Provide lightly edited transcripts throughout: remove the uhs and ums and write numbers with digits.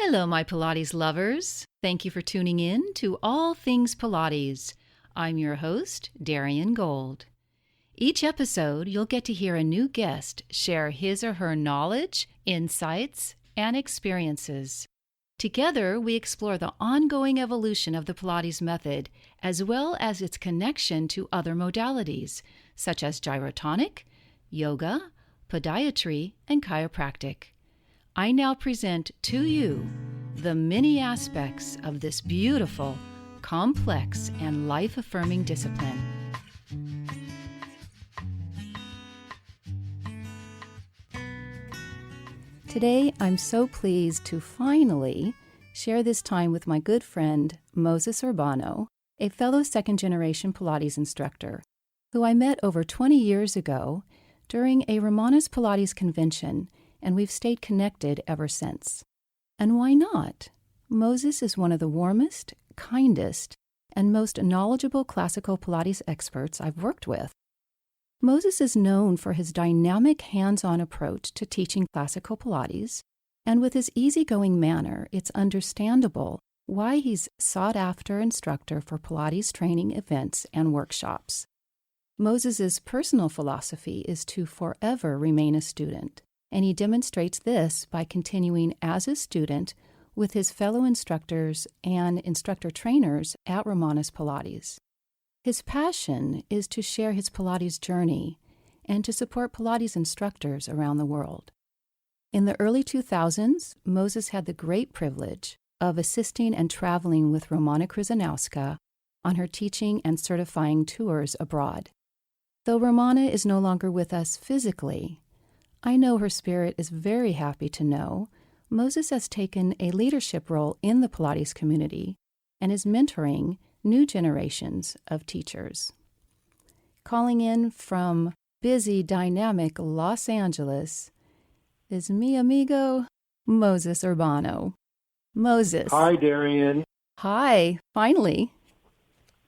Hello, my Pilates lovers. Thank you for tuning in to All Things Pilates. I'm your host, Darian Gold. Each episode, you'll get to hear a new guest share his or her knowledge, insights, and experiences. Together, we explore the ongoing evolution of the Pilates method, as well as its connection to other modalities, such as gyrotonic, yoga, podiatry, and chiropractic. I now present to you the many aspects of this beautiful, complex, and life-affirming discipline. Today, I'm so pleased to finally share this time with my good friend, Moses Urbano, a fellow second-generation Pilates instructor, who I met over 20 years ago during a Romana's Pilates convention, and we've stayed connected ever since. And why not? Moses is one of the warmest, kindest, and most knowledgeable classical Pilates experts I've worked with. Moses is known for his dynamic hands-on approach to teaching classical Pilates, and with his easygoing manner, it's understandable why he's sought-after instructor for Pilates training events and workshops. Moses's personal philosophy is to forever remain a student, and he demonstrates this by continuing as a student with his fellow instructors and instructor trainers at Romana's Pilates. His passion is to share his Pilates journey and to support Pilates instructors around the world. In the early 2000s, Moses had the great privilege of assisting and traveling with Romana Kryzanowska on her teaching and certifying tours abroad. Though Romana is no longer with us physically, I know her spirit is very happy to know Moses has taken a leadership role in the Pilates community and is mentoring new generations of teachers. Calling in from busy, dynamic Los Angeles is mi amigo, Moses Urbano. Moses. Hi, Darian. Hi, finally.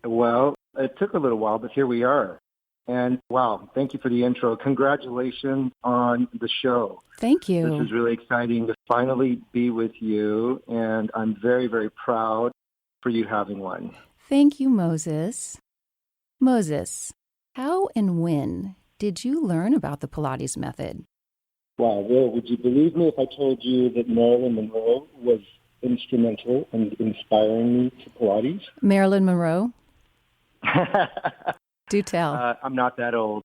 Well, it took a little while, but here we are. And wow, thank you for the intro. Congratulations on the show. Thank you. This is really exciting to finally be with you, and I'm very, very proud for you having one. Thank you, Moses. Moses, how and when did you learn about the Pilates method? Wow, well, would you believe me if I told you that Marilyn Monroe was instrumental in inspiring me to Pilates? Marilyn Monroe? Do tell. I'm not that old.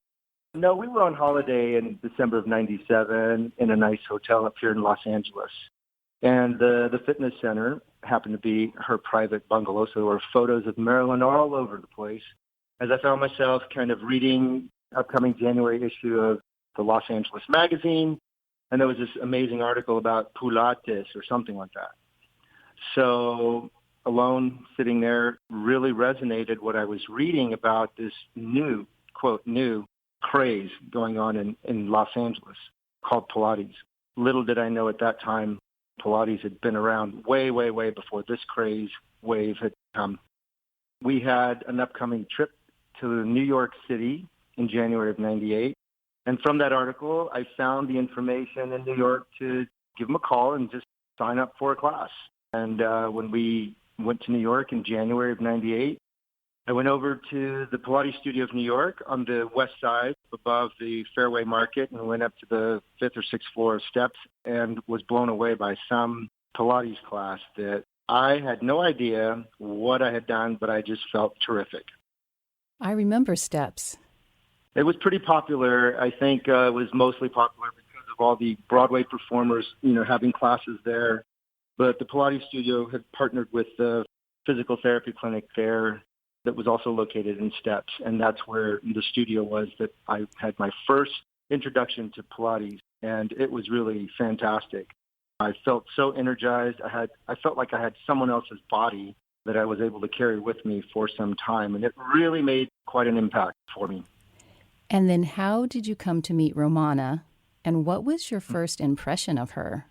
No, we were on holiday in December of 97 in a nice hotel up here in Los Angeles. And the fitness center happened to be her private bungalow, so there were photos of Marilyn all over the place. As I found myself kind of reading upcoming January issue of the Los Angeles magazine, and there was this amazing article about Pilates or something like that. So alone, sitting there, really resonated what I was reading about this new, quote, new craze going on in Los Angeles called Pilates. Little did I know at that time, Pilates had been around way, way, way before this craze wave had come. We had an upcoming trip to New York City in January of 98. And from that article, I found the information in New York to give them a call and just sign up for a class. And when we went to New York in January of 98, I went over to the Pilates studio of New York on the west side above the Fairway Market and went up to the 5th or 6th floor of steps and was blown away by some Pilates class that I had no idea what I had done, but I just felt terrific. I remember steps. It was pretty popular. I think it was mostly popular because of all the Broadway performers, having classes there. But the Pilates studio had partnered with the physical therapy clinic there that was also located in Steps, and that's where the studio was that I had my first introduction to Pilates, and it was really fantastic. I felt so energized. I felt like I had someone else's body that I was able to carry with me for some time, and it really made quite an impact for me. And then how did you come to meet Romana, and what was your first impression of her?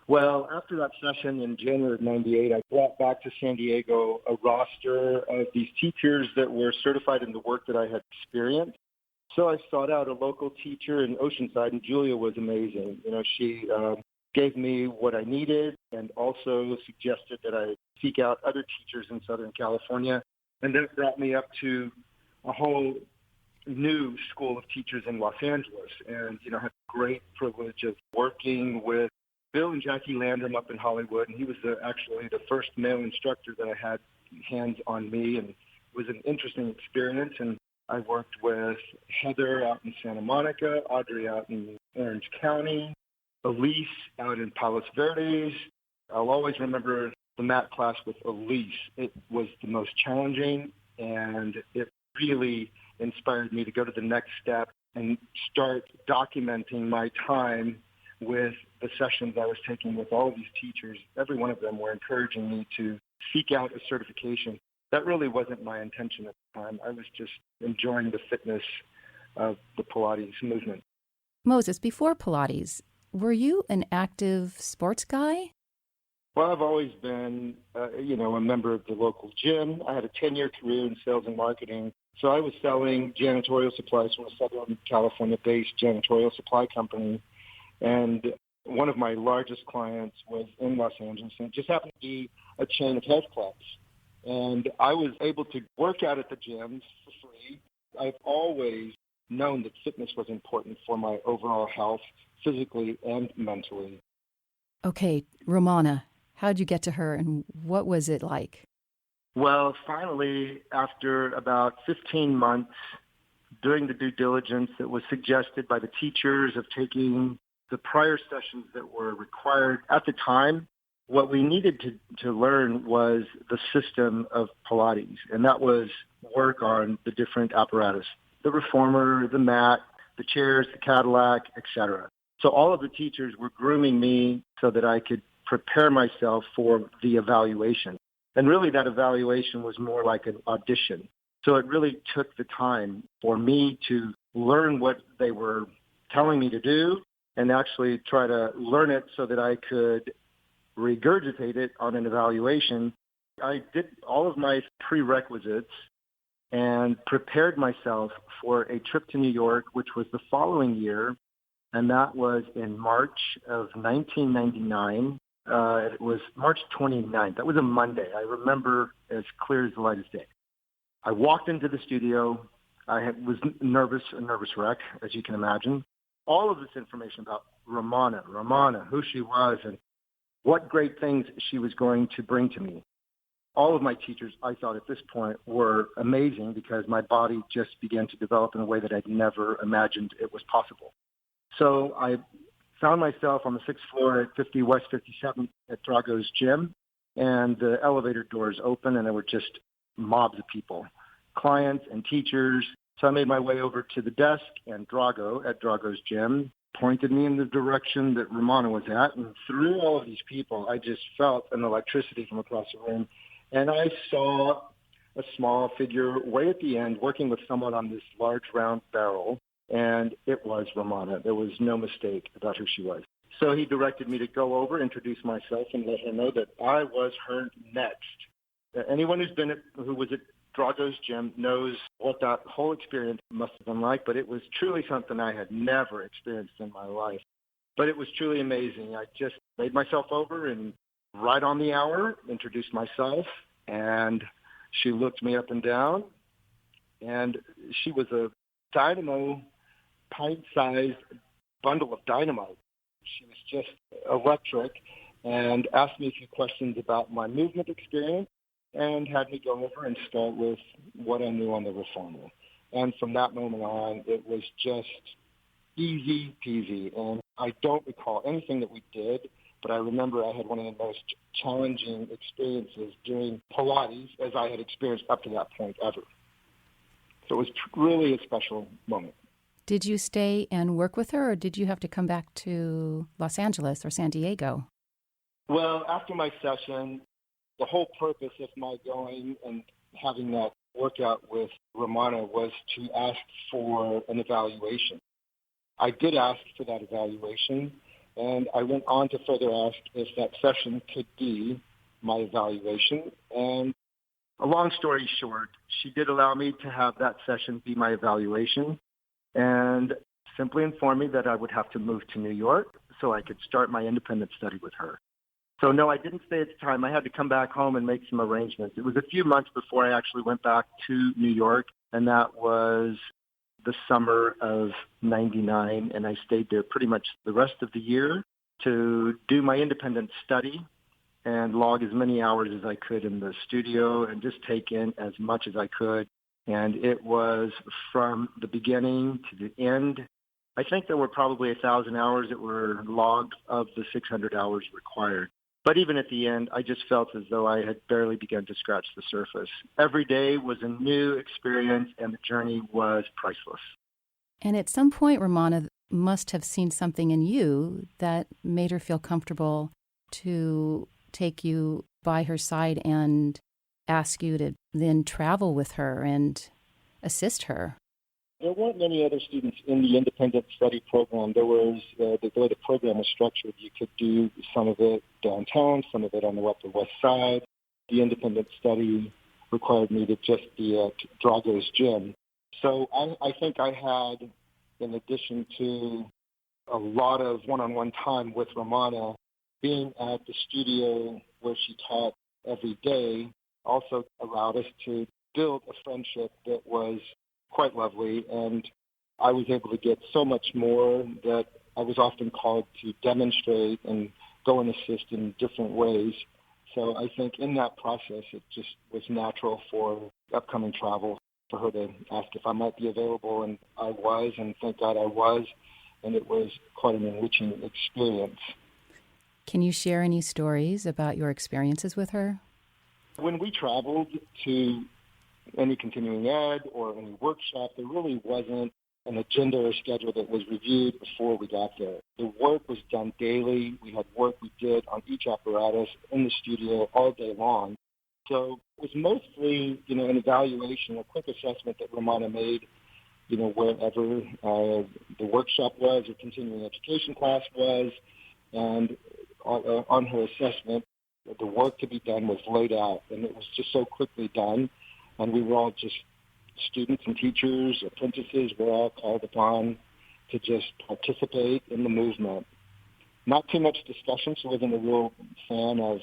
Well, after that session in January of 98, I brought back to San Diego a roster of these teachers that were certified in the work that I had experienced. So I sought out a local teacher in Oceanside, and Julia was amazing. She gave me what I needed, and also suggested that I seek out other teachers in Southern California. And that brought me up to a whole new school of teachers in Los Angeles. And, I had the great privilege of working with Bill and Jackie Landrum up in Hollywood. And he was actually the first male instructor that I had hands on me. And it was an interesting experience. And I worked with Heather out in Santa Monica, Audrey out in Orange County, Elise out in Palos Verdes. I'll always remember the mat class with Elise. It was the most challenging, and it really inspired me to go to the next step and start documenting my time with the sessions I was taking with all of these teachers. Every one of them were encouraging me to seek out a certification. That really wasn't my intention at the time. I was just enjoying the fitness of the Pilates movement. Moses, before Pilates, were you an active sports guy? Well, I've always been, a member of the local gym. I had a 10-year career in sales and marketing. So I was selling janitorial supplies from a Southern California-based janitorial supply company. And one of my largest clients was in Los Angeles, and it just happened to be a chain of health clubs. And I was able to work out at the gyms for free. I've always known that fitness was important for my overall health, physically and mentally. Okay, Romana, how'd you get to her, and what was it like? Well, finally, after about 15 months, doing the due diligence that was suggested by the teachers of taking the prior sessions that were required at the time, what we needed to learn was the system of Pilates, and that was work on the different apparatus, the reformer, the mat, the chairs, the Cadillac, etc. So all of the teachers were grooming me so that I could prepare myself for the evaluation. And really that evaluation was more like an audition. So it really took the time for me to learn what they were telling me to do and actually try to learn it so that I could regurgitate it on an evaluation. I did all of my prerequisites and prepared myself for a trip to New York, which was the following year, and that was in March of 1999. It was March 29th. That was a Monday. I remember as clear as the light as day. I walked into the studio. I was a nervous wreck, as you can imagine. All of this information about Romana, who she was, and what great things she was going to bring to me. All of my teachers, I thought at this point, were amazing because my body just began to develop in a way that I'd never imagined it was possible. So I found myself on the 6th floor at 50 West 57th at Drago's gym, and the elevator doors open, and there were just mobs of people, clients and teachers. So I made my way over to the desk, and Drago at Drago's gym pointed me in the direction that Romana was at, and through all of these people, I just felt an electricity from across the room, and I saw a small figure way at the end working with someone on this large round barrel, and it was Romana. There was no mistake about who she was. So he directed me to go over, introduce myself, and let her know that I was her next. Anyone who was at Drago's gym knows what that whole experience must have been like, but it was truly something I had never experienced in my life. But it was truly amazing. I just made myself over and right on the hour, introduced myself, and she looked me up and down, and she was a dynamo, pint-sized bundle of dynamite. She was just electric and asked me a few questions about my movement experience and had me go over and start with what I knew on the reformer. And from that moment on, it was just easy peasy. And I don't recall anything that we did, but I remember I had one of the most challenging experiences doing Pilates as I had experienced up to that point ever. So it was really a special moment. Did you stay and work with her, or did you have to come back to Los Angeles or San Diego? Well, after my session, the whole purpose of my going and having that workout with Romana was to ask for an evaluation. I did ask for that evaluation, and I went on to further ask if that session could be my evaluation. And a long story short, she did allow me to have that session be my evaluation and simply informed me that I would have to move to New York so I could start my independent study with her. So no, I didn't stay at the time. I had to come back home and make some arrangements. It was a few months before I actually went back to New York, and that was the summer of 99, and I stayed there pretty much the rest of the year to do my independent study and log as many hours as I could in the studio and just take in as much as I could. And it was from the beginning to the end. I think there were probably 1,000 hours that were logged of the 600 hours required. But even at the end, I just felt as though I had barely begun to scratch the surface. Every day was a new experience, and the journey was priceless. And at some point, Romana must have seen something in you that made her feel comfortable to take you by her side and ask you to then travel with her and assist her. There weren't many other students in the independent study program. There was, the way the program was structured, you could do some of it downtown, some of it on the Upper West Side. The independent study required me to just be at Drago's gym. So I think I had, in addition to a lot of one-on-one time with Romana, being at the studio where she taught every day also allowed us to build a friendship that was quite lovely, and I was able to get so much more that I was often called to demonstrate and go and assist in different ways. So I think in that process, it just was natural for upcoming travel for her to ask if I might be available, and I was, and thank God I was, and it was quite an enriching experience. Can you share any stories about your experiences with her? When we traveled to any continuing ed or any workshop, there really wasn't an agenda or schedule that was reviewed before we got there. The work was done daily. We had work we did on each apparatus in the studio all day long. So it was mostly, an evaluation, a quick assessment that Romana made, wherever the workshop was or continuing education class was. And on her assessment, the work to be done was laid out, and it was just so quickly done. And we were all just students and teachers, apprentices, were all called upon to just participate in the movement. Not too much discussion. She wasn't a real fan of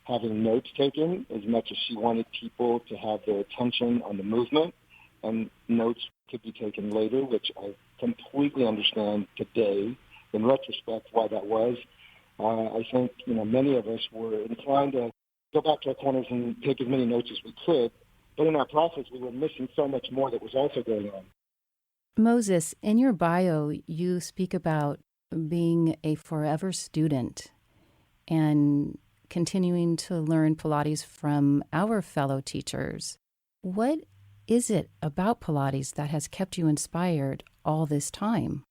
having notes taken as much as she wanted people to have their attention on the movement, and notes could be taken later, which I completely understand today, in retrospect, why that was. I think, many of us were inclined to go back to our corners and take as many notes as we could. But in that process, we were missing so much more that was also going on. Moses, in your bio, you speak about being a forever student and continuing to learn Pilates from our fellow teachers. What is it about Pilates that has kept you inspired all this time?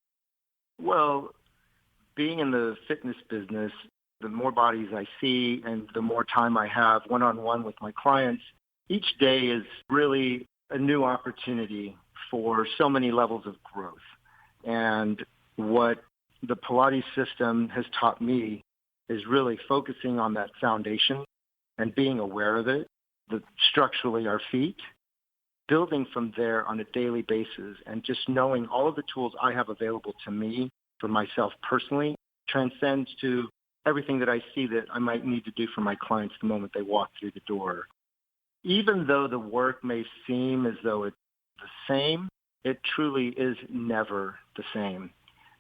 Well, being in the fitness business, the more bodies I see and the more time I have one-on-one with my clients, each day is really a new opportunity for so many levels of growth. And what the Pilates system has taught me is really focusing on that foundation and being aware of it, structurally our feet, building from there on a daily basis, and just knowing all of the tools I have available to me for myself personally transcends to everything that I see that I might need to do for my clients the moment they walk through the door. Even though the work may seem as though it's the same, it truly is never the same.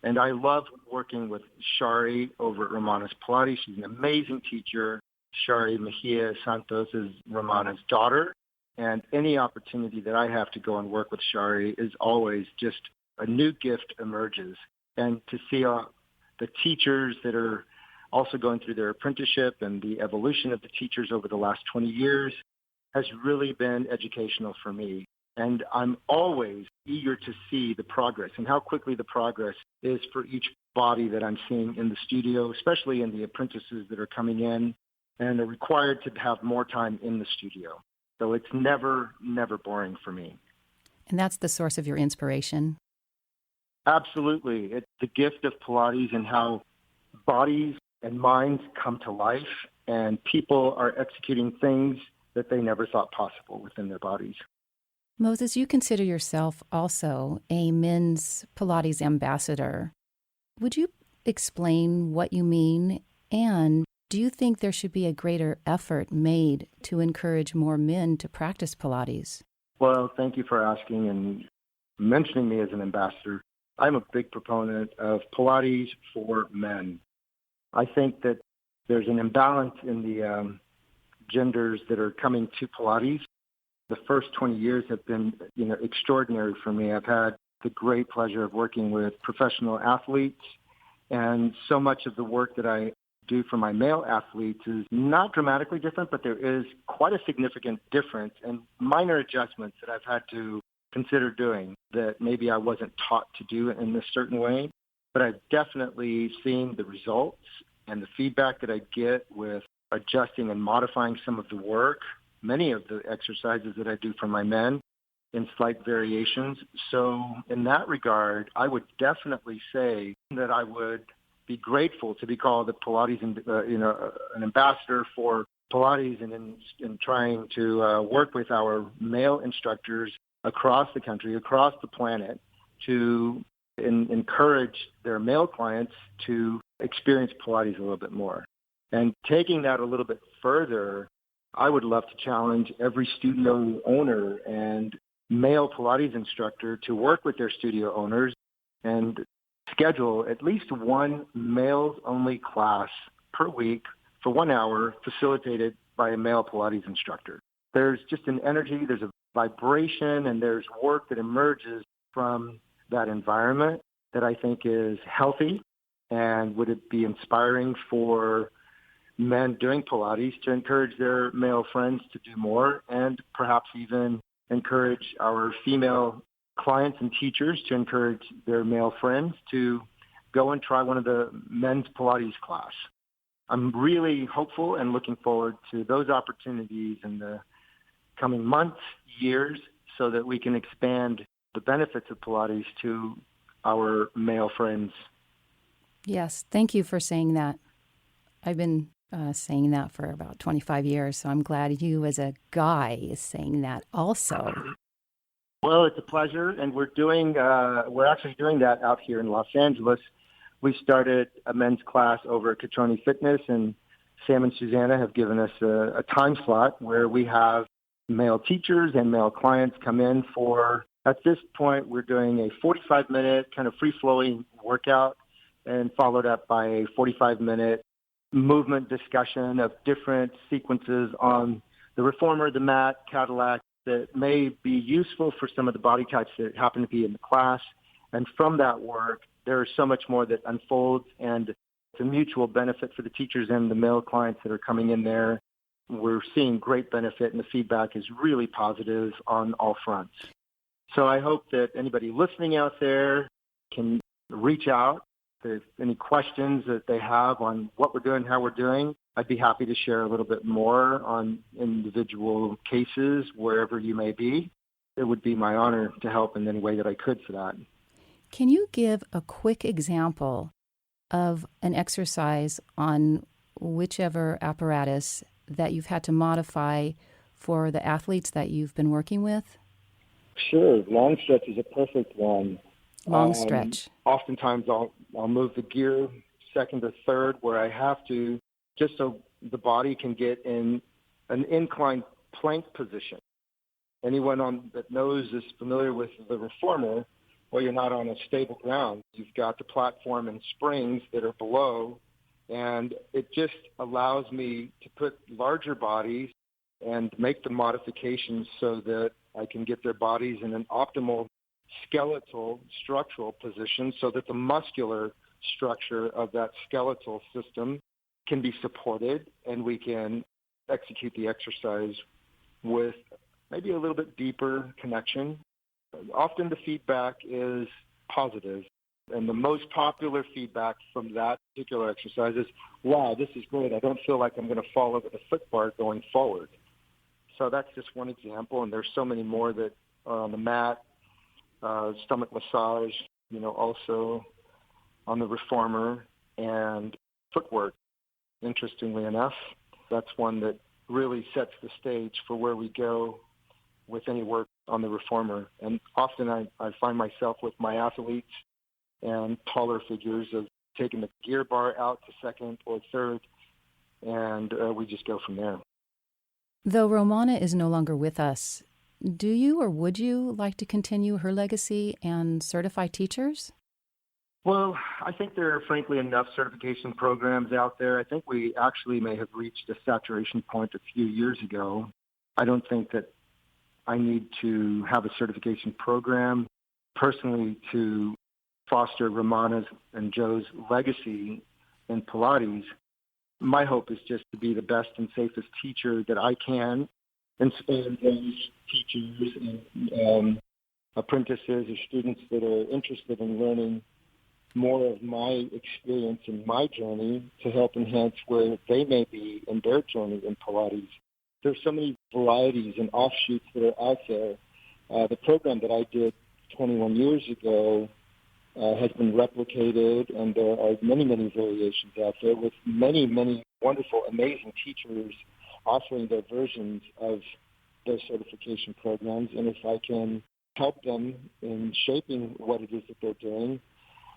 And I love working with Shari over at Romana's Pilates. She's an amazing teacher. Shari Mejia Santos is Romana's daughter. And any opportunity that I have to go and work with Shari is always just a new gift emerges. And to see the teachers that are also going through their apprenticeship and the evolution of the teachers over the last 20 years has really been educational for me. And I'm always eager to see the progress and how quickly the progress is for each body that I'm seeing in the studio, especially in the apprentices that are coming in and are required to have more time in the studio. So it's never, never boring for me. And that's the source of your inspiration? Absolutely. It's the gift of Pilates and how bodies and minds come to life and people are executing things that they never thought possible within their bodies. Moses, you consider yourself also a men's Pilates ambassador. Would you explain what you mean and Do you think there should be a greater effort made to encourage more men to practice Pilates? Well, thank you for asking and mentioning me as an ambassador. I'm a big proponent of Pilates for men. I think that there's an imbalance in the genders that are coming to Pilates. The first 20 years have been, extraordinary for me. I've had the great pleasure of working with professional athletes, and so much of the work that I do for my male athletes is not dramatically different, but there is quite a significant difference and minor adjustments that I've had to consider doing that maybe I wasn't taught to do in a certain way. But I've definitely seen the results and the feedback that I get with adjusting and modifying some of the work, many of the exercises that I do for my men in slight variations. So in that regard, I would definitely say that I would be grateful to be called a Pilates, an ambassador for Pilates, and in trying to work with our male instructors across the country, across the planet, to encourage their male clients to experience Pilates a little bit more. And taking that a little bit further, I would love to challenge every studio owner and male Pilates instructor to work with their studio owners and schedule at least one males-only class per week for 1 hour facilitated by a male Pilates instructor. There's just an energy, there's a vibration, and there's work that emerges from that environment that I think is healthy, and would it be inspiring for men doing Pilates to encourage their male friends to do more, and perhaps even encourage our female clients and teachers to encourage their male friends to go and try one of the men's Pilates class. I'm really hopeful and looking forward to those opportunities in the coming months, years, so that we can expand the benefits of Pilates to our male friends. Yes, thank you for saying that. I've been saying that for about 25 years, so I'm glad you as a guy is saying that also. Well, it's a pleasure, and we're actually doing that out here in Los Angeles. We started a men's class over at Catroni Fitness, and Sam and Susanna have given us a time slot where we have male teachers and male clients come in for, at this point, we're doing a 45-minute kind of free-flowing workout, and followed up by a 45-minute movement discussion of different sequences on the reformer, the mat, Cadillac, that may be useful for some of the body types that happen to be in the class. And from that work, there is so much more that unfolds, and it's a mutual benefit for the teachers and the male clients that are coming in there. We're seeing great benefit, and the feedback is really positive on all fronts. So I hope that anybody listening out there can reach out. If there's any questions that they have on what we're doing, how we're doing, I'd be happy to share a little bit more on individual cases, wherever you may be. It would be my honor to help in any way that I could for that. Can you give a quick example of an exercise on whichever apparatus that you've had to modify for the athletes that you've been working with? Sure. Long stretch is a perfect one. Long stretch. Oftentimes I'll move the gear second or third where I have to, just so the body can get in an inclined plank position. Anyone that knows is familiar with the reformer. Well, you're not on a stable ground. You've got the platform and springs that are below, and it just allows me to put larger bodies and make the modifications so that I can get their bodies in an optimal skeletal structural position so that the muscular structure of that skeletal system can be supported, and we can execute the exercise with maybe a little bit deeper connection. Often the feedback is positive, and the most popular feedback from that particular exercise is, wow, this is great. I don't feel like I'm going to fall over the foot bar going forward. So that's just one example, and there's so many more that are on the mat, stomach massage, also on the reformer, and footwork. Interestingly enough, that's one that really sets the stage for where we go with any work on the reformer. And often I find myself with my athletes and taller figures of taking the gear bar out to second or third and we just go from there. Though Romana is no longer with us, do you or would you like to continue her legacy and certify teachers? Well, I think there are frankly enough certification programs out there. I think we actually may have reached a saturation point a few years ago. I don't think that I need to have a certification program personally to foster Romana's and Joe's legacy in Pilates. My hope is just to be the best and safest teacher that I can, inspire those teachers and apprentices or students that are interested in learning more of my experience and my journey to help enhance where they may be in their journey in Pilates. There's so many varieties and offshoots that are out there. The program that I did 21 years ago has been replicated, and there are many, many variations out there with many, many wonderful, amazing teachers offering their versions of their certification programs. And if I can help them in shaping what it is that they're doing,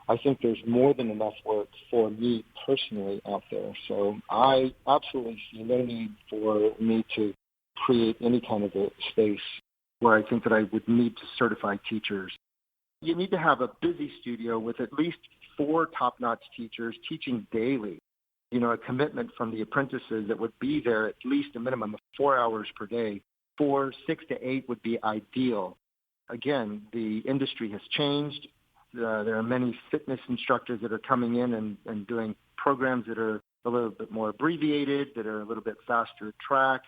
I think there's more than enough work for me personally out there. So I absolutely see no need for me to create any kind of a space where I think that I would need to certify teachers. You need to have a busy studio with at least 4 top-notch teachers teaching daily. A commitment from the apprentices that would be there at least a minimum of 4 hours per day. 6 to 8 would be ideal. Again, the industry has changed. There are many fitness instructors that are coming in and doing programs that are a little bit more abbreviated, that are a little bit faster track.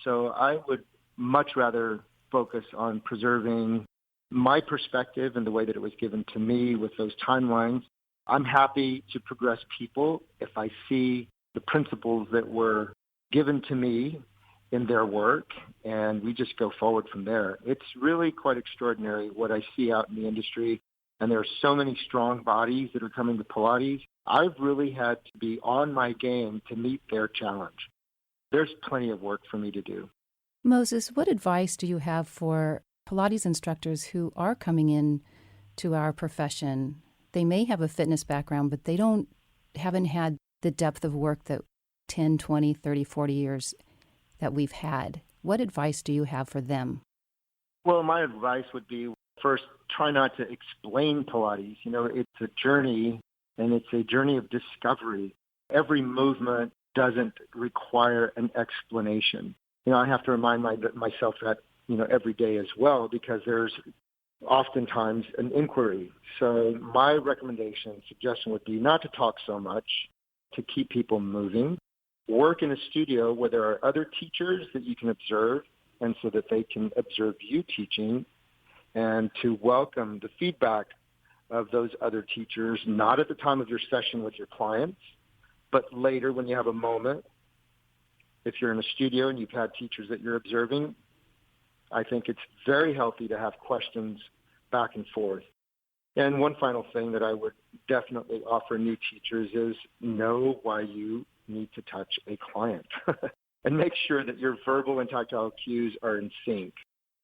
So I would much rather focus on preserving my perspective and the way that it was given to me with those timelines. I'm happy to progress people if I see the principles that were given to me in their work, and we just go forward from there. It's really quite extraordinary what I see out in the industry. And there are so many strong bodies that are coming to Pilates. I've really had to be on my game to meet their challenge. There's plenty of work for me to do. Moses, what advice do you have for Pilates instructors who are coming in to our profession? They may have a fitness background, but they haven't had the depth of work that 10, 20, 30, 40 years that we've had. What advice do you have for them? Well, my advice would be, first, try not to explain Pilates. It's a journey, and it's a journey of discovery. Every movement doesn't require an explanation. I have to remind myself that, every day as well, because there's oftentimes an inquiry. So my suggestion would be not to talk so much, to keep people moving. Work in a studio where there are other teachers that you can observe, and so that they can observe you teaching, and to welcome the feedback of those other teachers, not at the time of your session with your clients, but later when you have a moment. If you're in a studio and you've had teachers that you're observing, I think it's very healthy to have questions back and forth. And one final thing that I would definitely offer new teachers is know why you need to touch a client and make sure that your verbal and tactile cues are in sync.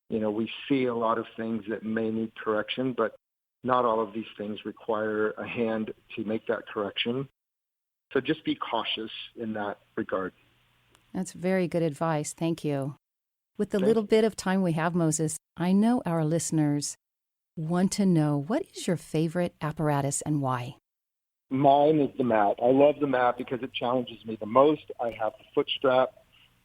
We see a lot of things that may need correction, but not all of these things require a hand to make that correction. So just be cautious in that regard. That's very good advice. Thank you. With the little bit of time we have, Moses, I know our listeners want to know, what is your favorite apparatus and why? Mine is the mat. I love the mat because it challenges me the most. I have the foot strap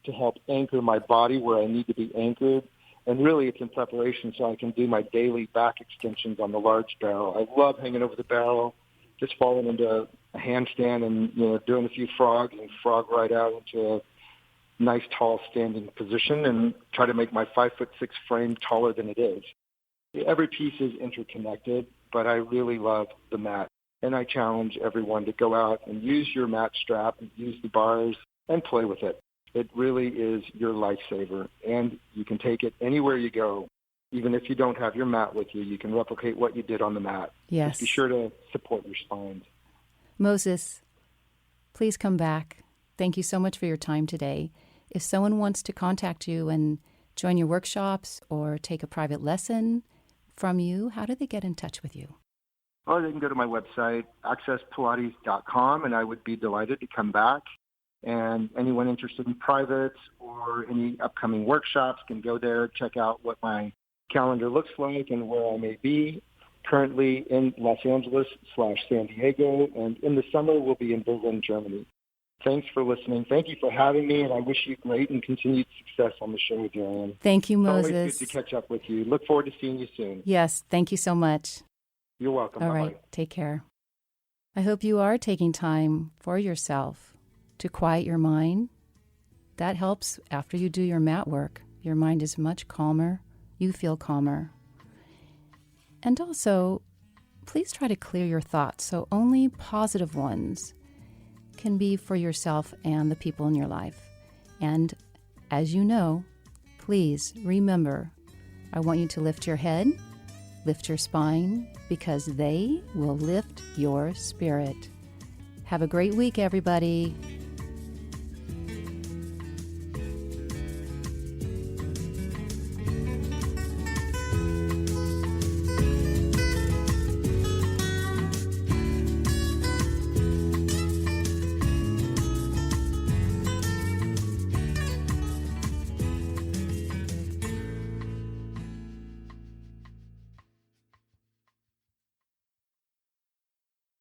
to help anchor my body where I need to be anchored. And really, it's in preparation so I can do my daily back extensions on the large barrel. I love hanging over the barrel, just falling into a handstand and doing a few frogs and frog right out into a nice, tall, standing position and try to make my 5'6" frame taller than it is. Every piece is interconnected, but I really love the mat. And I challenge everyone to go out and use your mat strap, and use the bars, and play with it. It really is your lifesaver, and you can take it anywhere you go. Even if you don't have your mat with you, you can replicate what you did on the mat. Yes. Just be sure to support your spines. Moses, please come back. Thank you so much for your time today. If someone wants to contact you and join your workshops or take a private lesson from you, how do they get in touch with you? Well, they can go to my website, accesspilates.com, and I would be delighted to come back And anyone interested in privates or any upcoming workshops can go there, check out what my calendar looks like and where I may be. Currently in Los Angeles/San Diego, and in the summer we'll be in Berlin, Germany. Thanks for listening. Thank you for having me, and I wish you great and continued success on the show, Joanne. Thank you, Moses. It's always good to catch up with you. Look forward to seeing you soon. Yes, thank you so much. You're welcome. All Bye-bye. right, take care. I hope you are taking time for yourself to quiet your mind. That helps after you do your mat work. Your mind is much calmer. You feel calmer. And also, please try to clear your thoughts so only positive ones can be for yourself and the people in your life. And as you know, please remember, I want you to lift your head, lift your spine, because they will lift your spirit. Have a great week, everybody.